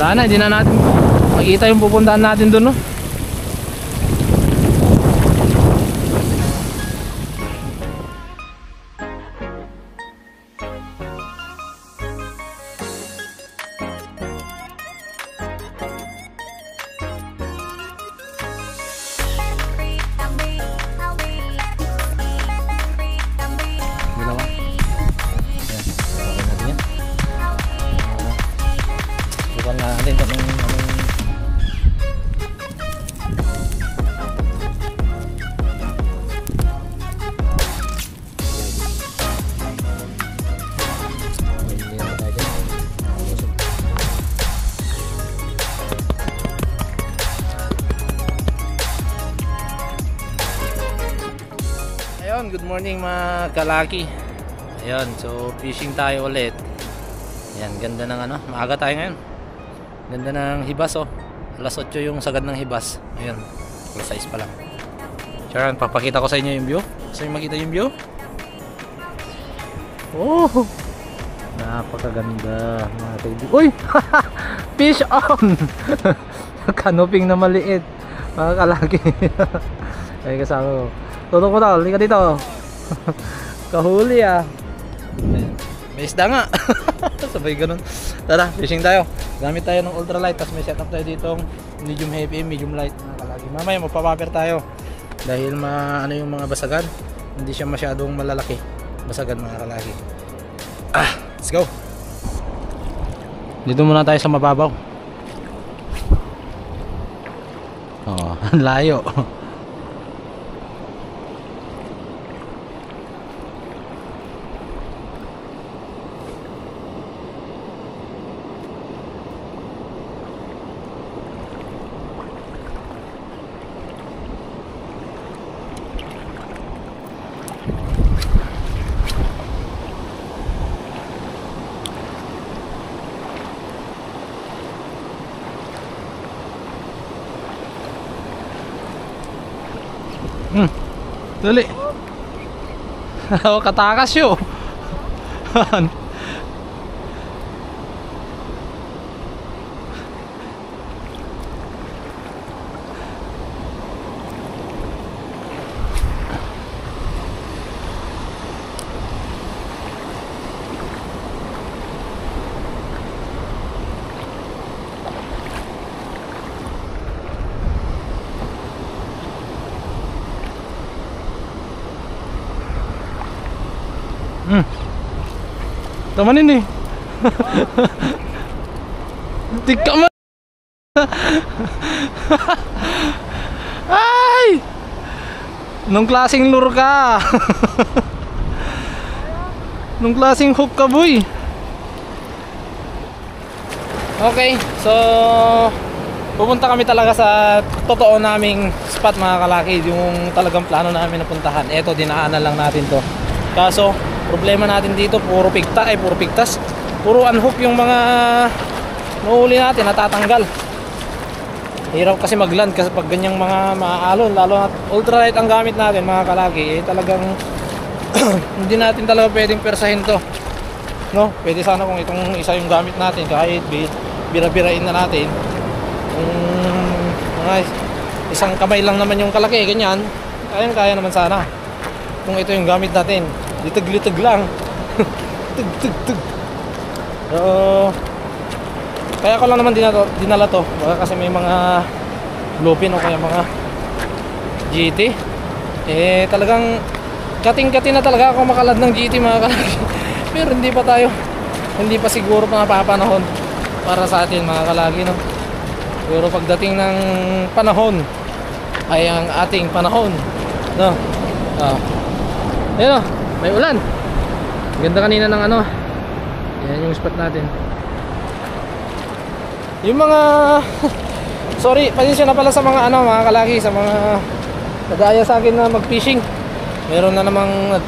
Wala na, hindi na natin makita yung pupuntahan natin dun, no? Ayun, good morning mga kalaki. Ayun, so fishing tayo ulit. Ayan, ganda ng ano, maaga tayo ngayon. Ganda ng hibas, oh. Alas 8 yung sagad ng hibas. Ayun, full size pa lang. Sharon, papakita ko sa inyo yung view. Gusto nyo makita yung view? Oh, napakaganda mga kaibigan. Uy! Fish on! Canoping na maliit mga kalaki. Ay, kasama ko. Tulong ko tol, halika dito. Kahuli ah. May isda nga. Sabay ganun. Tara, fishing tayo. Gamit tayo ng ultralight. Tapos may setup tayo dito medium heavy, medium light mga kalaki. Mamaya magpapaper tayo. Dahil ano yung mga basagan, hindi siya masyadong malalaki. Basagan mga kalaki. Let's go. Dito muna tayo sa mababaw. Oh, layo. Dali. Katakas yun. Tamanin eh. Tika mo. Ay! Nung klaseng lure ka. Nung klaseng hook ka boy. Okay, so pupunta kami talaga sa totoo naming spot mga kalaki. Yung talagang plano namin na puntahan. Eto, dinaanan lang natin to. Kaso problema natin dito, puro pigtas, puro unhook yung mga nahuli natin, natatanggal. Hirap kasi magland kasi pag ganyang mga maaalon, lalo na ultralight ang gamit natin mga kalaki, talagang hindi natin talaga pwedeng persahin to, no? Pwede sana kung itong isa yung gamit natin, kahit bira-birain na natin, mga isang kamay lang naman yung kalaki, ganyan, kaya naman sana kung ito yung gamit natin. Litag-litag lang. Tug. So, kaya ko lang naman dinala to. Baka kasi may mga bluefin o kaya mga GT. Talagang kating-kating na talaga ako makalad ng GT mga kalaki. Pero hindi pa siguro mapapanahon para sa atin mga kalaki, no? Pero pagdating ng panahon ay ang ating panahon, no? Ayun, may ulan. Ganda kanina ng ano. Yan yung spot natin. Yung mga sorry, pasensya na pala sa mga mga kalaki, sa mga nag-aaya sa akin na mag-fishing. Meron na namang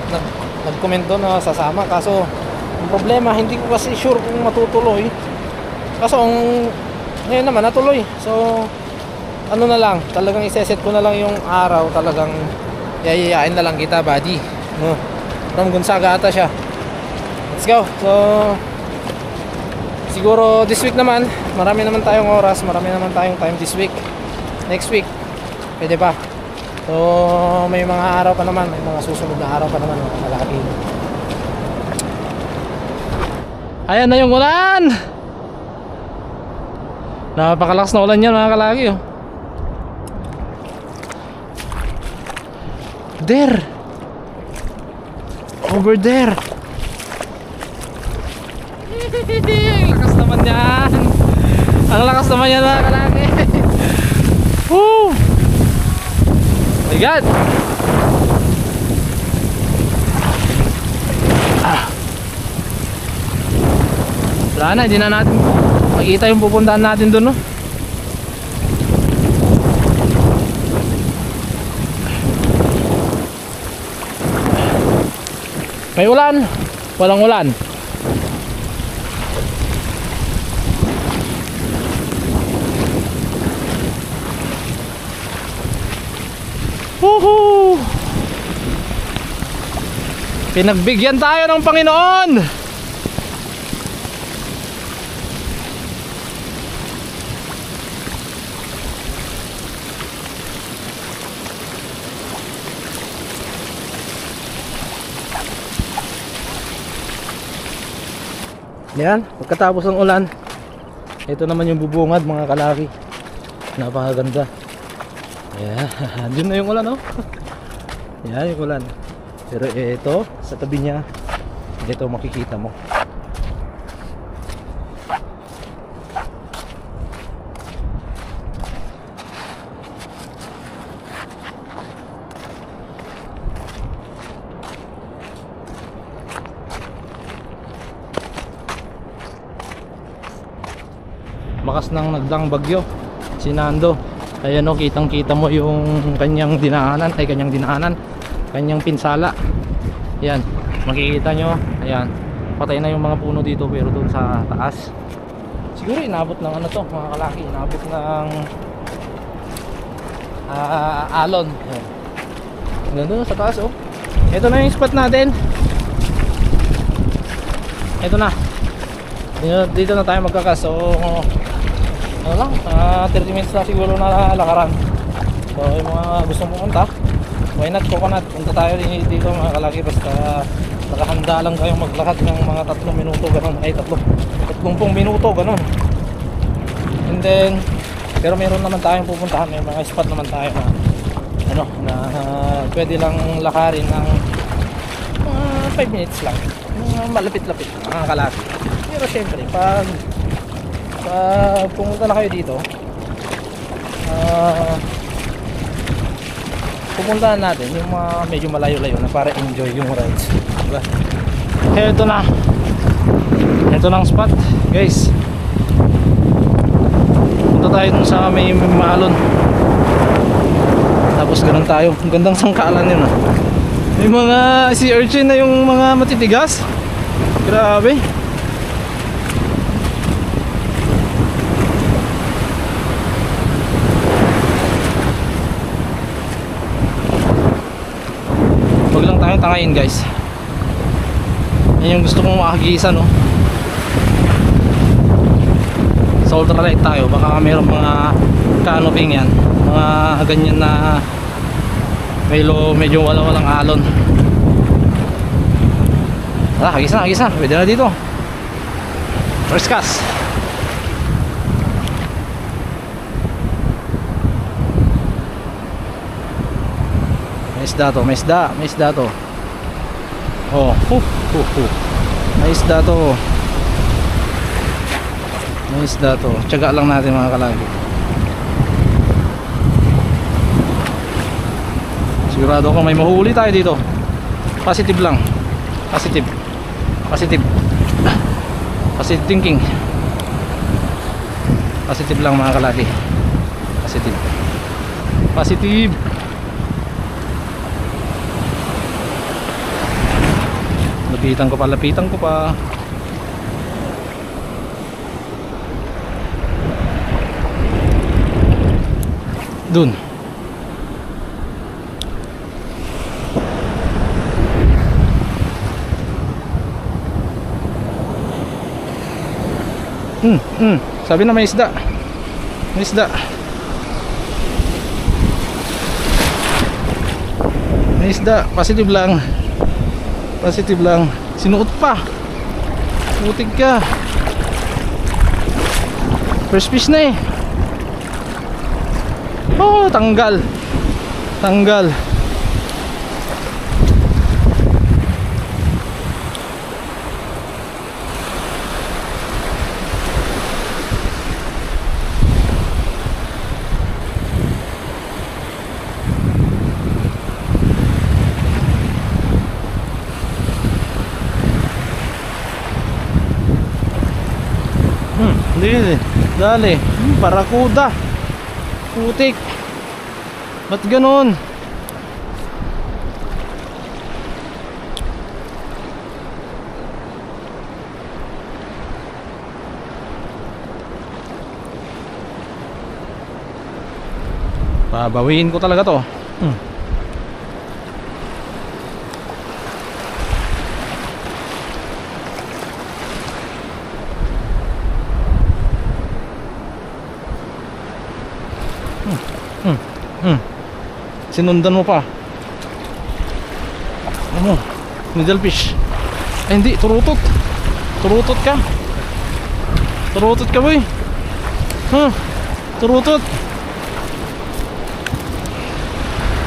nag-comment doon na sasama. Kaso ang problema, hindi ko kasi sure kung matutuloy. Kaso ngayon naman natuloy. So ano na lang, talagang iseset ko na lang yung araw. Talagang yayayain na lang kita, buddy, no? From Gonzaga ata siya. Let's go. So siguro this week naman, marami naman tayong oras, marami naman tayong time this week. Next week, pwede pa. So may mga araw pa naman, may mga susunod na araw pa naman mga kalaki. Ayan na yung ulan. Napakalakas na ulan yan mga kalaki, oh. There, over there. Ang lakas naman yan. Ang lakas naman yan mga kalaki. Woo! My God. Wala na, hindi na natin makikita yung pupuntahan natin dun, no? May ulan, walang ulan. Woohoo! Pinagbigyan tayo ng Panginoon. Yan, pagkatapos ng ulan, ito naman yung bubungad mga kalaki. Napakaganda. Yan, yun na yung ulan, oh. Yan yung ulan. Pero ito, sa tabi niya, ito makikita mo. Makas nang nagdang bagyo si Nando. Ayan, o, kitang kita mo yung kanyang dinaanan, kanyang pinsala. Ayan, makikita nyo. Ayan, patay na yung mga puno dito, pero doon sa taas siguro inabot ng ano to mga kalaki, inabot ng alon. Ayan, doon sa taas, oh. Ito na yung spot natin. Ito na, dito na tayo magkakas. So ano lang, 30 minutes na siguro na lakaran. So yung mga gustong pumunta, why not coconut, punta tayo dito mga kalaki. Basta nakahanda lang kayong maglakad ng mga 3 minuto ganun, ay 30 minuto ganun. And then, pero meron naman tayong pupuntahan, may mga spot naman tayo na ano, na pwede lang lakarin ng 5 minutes lang, malapit-lapit mga kalaki. Pero syempre pag pumunta na kayo dito, pupuntahan natin yung mga medyo malayo-layo na para enjoy yung rides, diba? Ito na, ito na ang spot guys. Punta tayo dun sa may maalon, tapos ganun tayo. Ang gandang sangkalan yun, ah. May mga sea urchin na yung mga matitigas. Grabe. Huwag lang tayong tangayin guys. Yan yung gusto kong makagisan, no? Sa ultralight tayo, baka mayroong mga canoping yan, mga ganyan na medyo walang alon. Hagis na, pwede na dito. First cast. May isda to. Oh, may isda to. Tiyaga lang natin mga kalagi. Sigurado akong may mahuli tayo dito. Positive lang. Positive thinking. Positive lang mga kalagi. Positive. Lapitan ko pa. Dun. Sabi na may isda. May isda. May isda. Positive lang. Positive lang. Sinuot pa. Putik ka. First fish na eh. Oh, tanggal. Tanggal. Dali. Barakuda. Putik. Ba't ganun? Babawiin ko talaga to. Sinundan mo pa. Ano? Needlefish. Ay hindi, turutot. Turutot ka. Turutot ka boy. Turutot.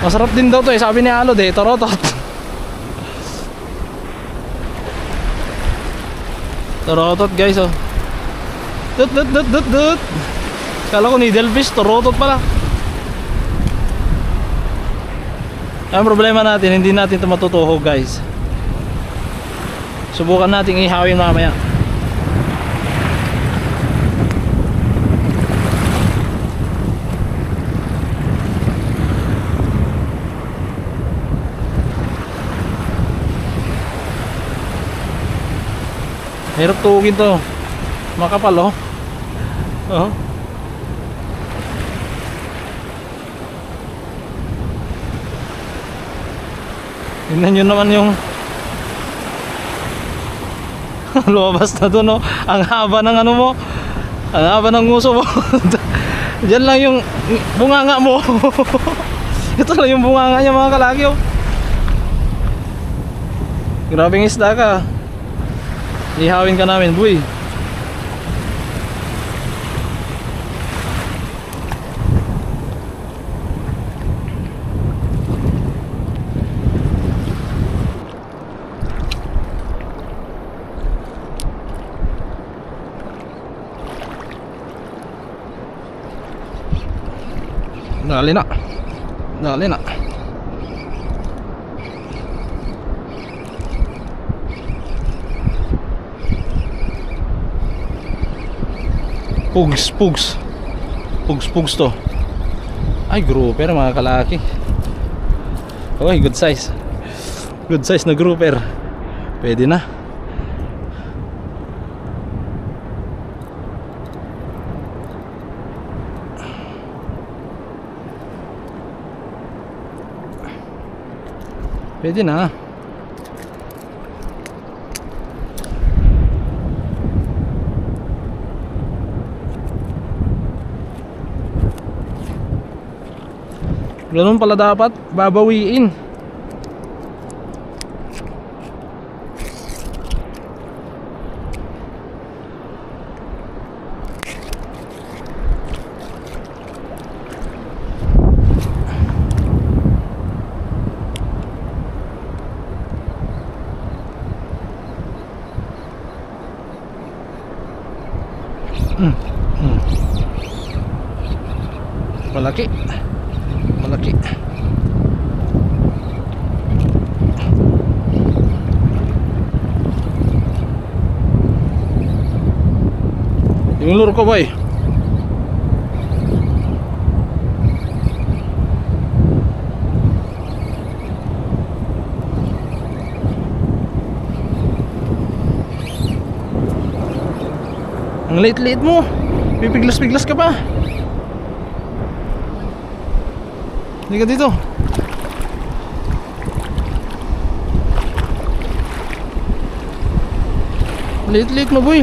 Masarap din daw to eh, sabi ni Alod eh, turutot. Turutot guys oh. Dut. Kala ko needlefish, turutot pala. Ang problema natin, hindi natin ito matutuhog guys. Subukan natin ihawin mamaya. Hirap tuhugin to. Makapal oh. Tingnan nyo naman yung lumabas na doon oh. Ang haba ng ano mo. Ang haba ng nguso mo. Diyan lang yung bunganga mo. Ito lang yung bunganga niya mga kalaki oh. Grabing isda ka. Ihawin ka namin boy. Dali na. Dali na. Pugs to. Ay grouper mga kalaki. Oy, good size. Good size na grouper. Pwede na. Pwede na. Ganun pala dapat babawiin. Malaki. Malaki. Yung lure ko boy. Ang liit-liit mo. Pipiglas-piglas ka pa. Hindi ka dito. Liit-liit mo boy.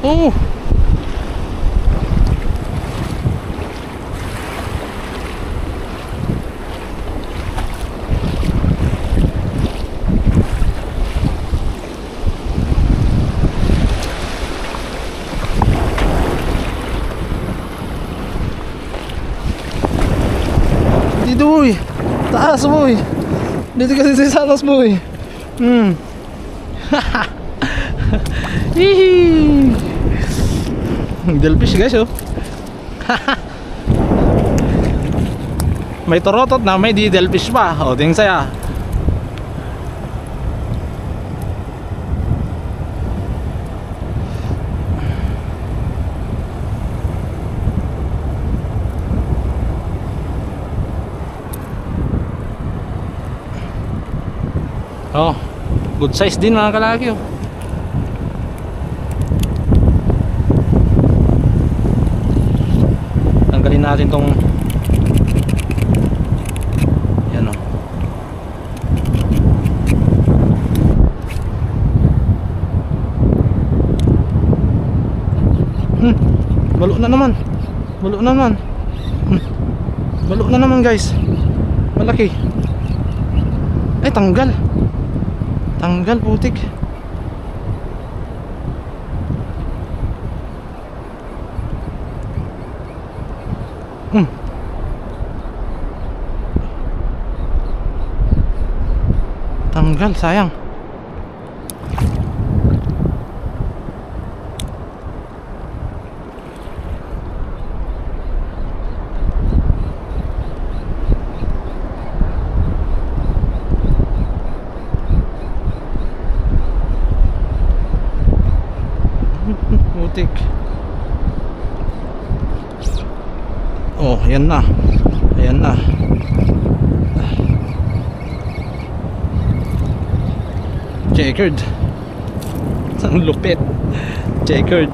Oh. Dito boy, taas boy. Dito kasi sa taas boy. Hihi. Delfish guys oh. May torotot na, may di delfish pa. O ting saya. Oh, good size din mga kalaki oh. Tanggalin natin tong yan oh. Balo na naman. Balo na naman. Balo na naman guys. Malaki. Ay tanggal. Tanggal putik. Tanggal sayang. Putik. Oh, ayan na. Ayan na. Checkered. Ang lupit. Checkered.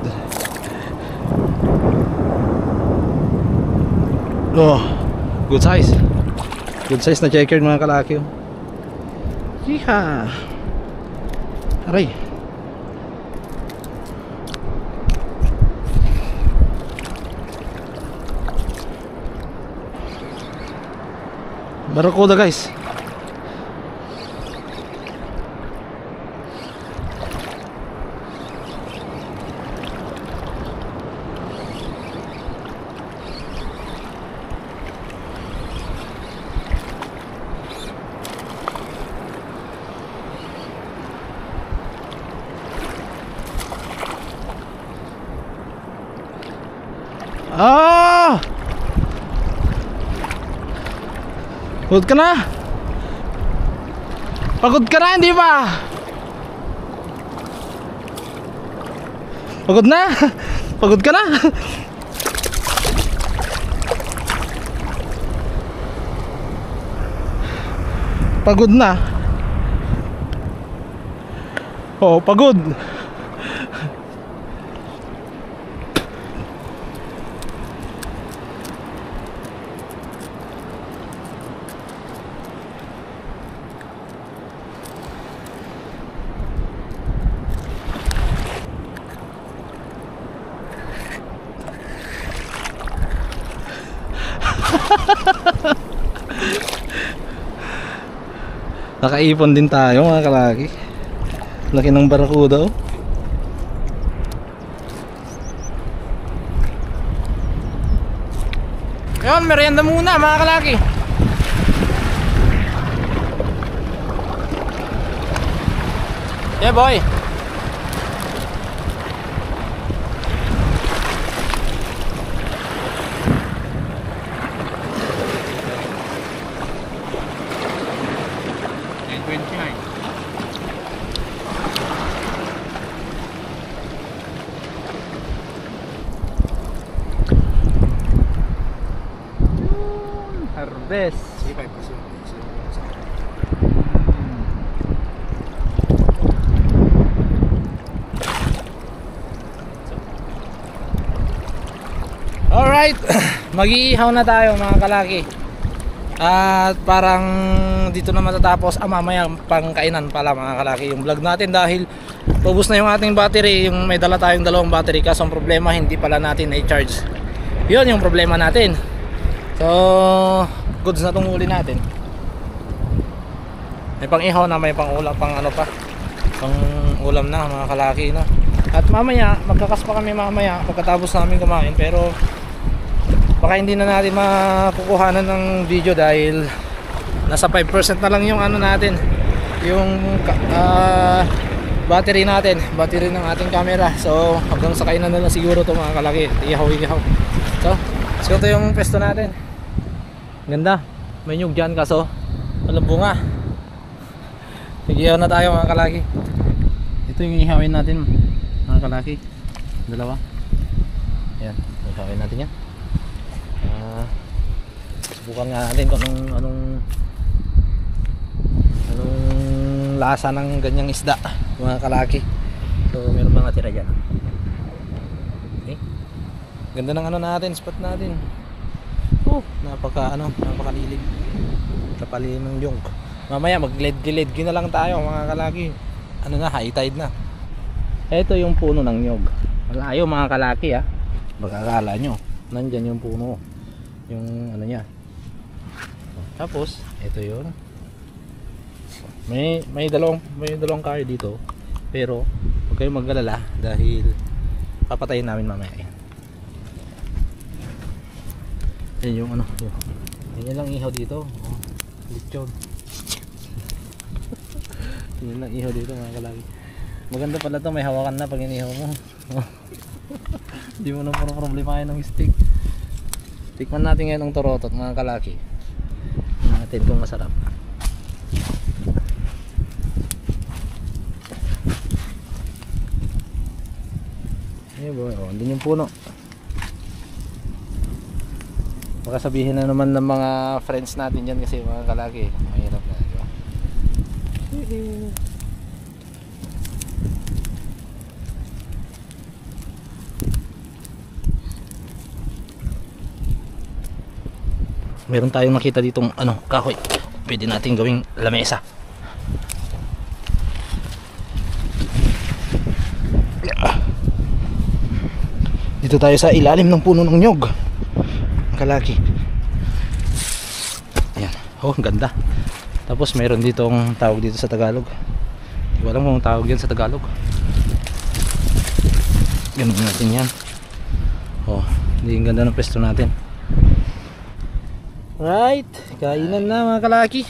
Oh, good size. Good size na checkered mga kalaki. Hiha. Aray. Barracuda guys. Ah! Pagod ka na? Pagod ka na, hindi ba? Pagod na? Pagod ka na? Pagod na? Oo, pagod. Nakaipon din tayo mga kalaki. Laki ng barracuda oh. Ayun, merienda muna mga kalaki. Yeah boy. Harvest. Alright, mag-iihaw na tayo mga kalaki. At parang dito na matatapos. Mamaya pang kainan pala mga kalaki yung vlog natin, dahil paubos na yung ating battery. Yung may dala tayong dalawang battery, kaso ang problema hindi pala natin na-charge. Yun yung problema natin. So goods na itong huli natin. May pang ihaw na, may pang ulam, pang ano pa, pang ulam na mga kalaki, no? At mamaya magkakas pa kami mamaya pagkatapos namin kumain, pero baka hindi na natin makukuhanan ng video dahil nasa 5% na lang yung ano natin, yung battery natin, battery ng ating camera. So hanggang sa kainan na lang siguro to mga kalaki, ihaw. So ito yung pesto natin. Ganda, may nyug dyan kaso walang bunga. Ihaw na tayo mga kalaki. Ito yung ihawin natin mga kalaki, dalawa. Ayan, ihawin natin yan. Subukan nga natin kung anong lasa ng ganyang isda mga kalaki. So meron mga tira dyan. Okay, ganda ng ano natin, spot natin. Napakalilig, kapalim ng yung. Mamaya mag-led na lang tayo mga kalaki. Ano na, high tide na. Ito yung puno ng nyog. Malayo mga kalaki, Magkakala nyo nandyan yung puno, yung ano niya. Tapos ito yun, may dalawang kayo dito, pero huwag kayong mag-alala dahil papatayin namin mamaya. Yan yung ano, yan lang ihaw dito. Lechon. Yan lang ihaw dito mga kalaki. Maganda pala to, may hawakan na pag inihaw mo. Hindi mo na problemahin ng stick. Tikman natin ngayon ang torotot mga kalaki. Natin kung masarap. Ayun boy, andun yung puno. Baka sabihin na naman ng mga friends natin dyan kasi mga kalaki, mahirap na, diba? Meron tayong nakita ditong kahoy, pwede natin gawing lamesa. Dito tayo sa ilalim ng puno ng nyog kalaki. Ayan, ang ganda. Tapos meron ditong tawag dito sa Tagalog, hindi ko alam kung tawag yan sa Tagalog. Ganun natin yan. Hindi, ang ganda ng pesto natin. Right, kainan na mga kalaki.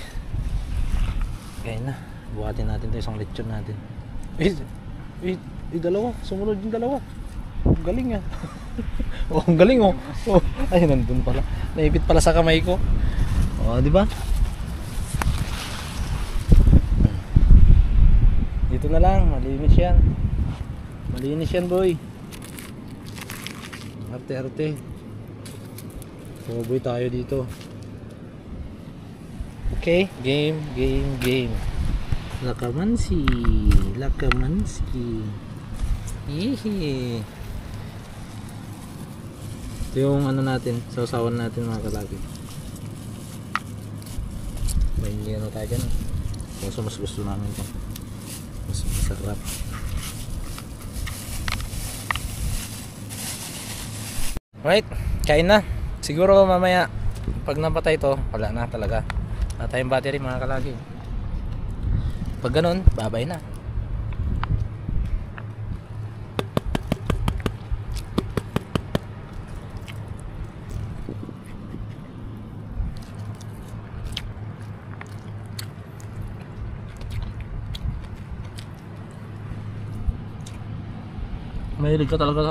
Kain na. Buhatin natin ito, isang lechon natin. Dalawa, sumunod yung dalawa. Ang galing yan. Ang galing ay, nandun pala. Naipit pala sa kamay ko. Di ba? Dito na lang, malinis yan. Malinis yan boy. Arte-arte. Sumoboy tayo dito. Okay, game. Lakamansi. Hihi. Ito yung ano natin, sausawan natin mga kalaki. May ano tayo dyan. Kaso mas gusto namin ito. Mas masarap. Right, kain na. Siguro mamaya pag napatay ito, wala na talaga. Wala tayong battery mga kalaki. Pag ganun, babay na. Mahilig ka talaga sa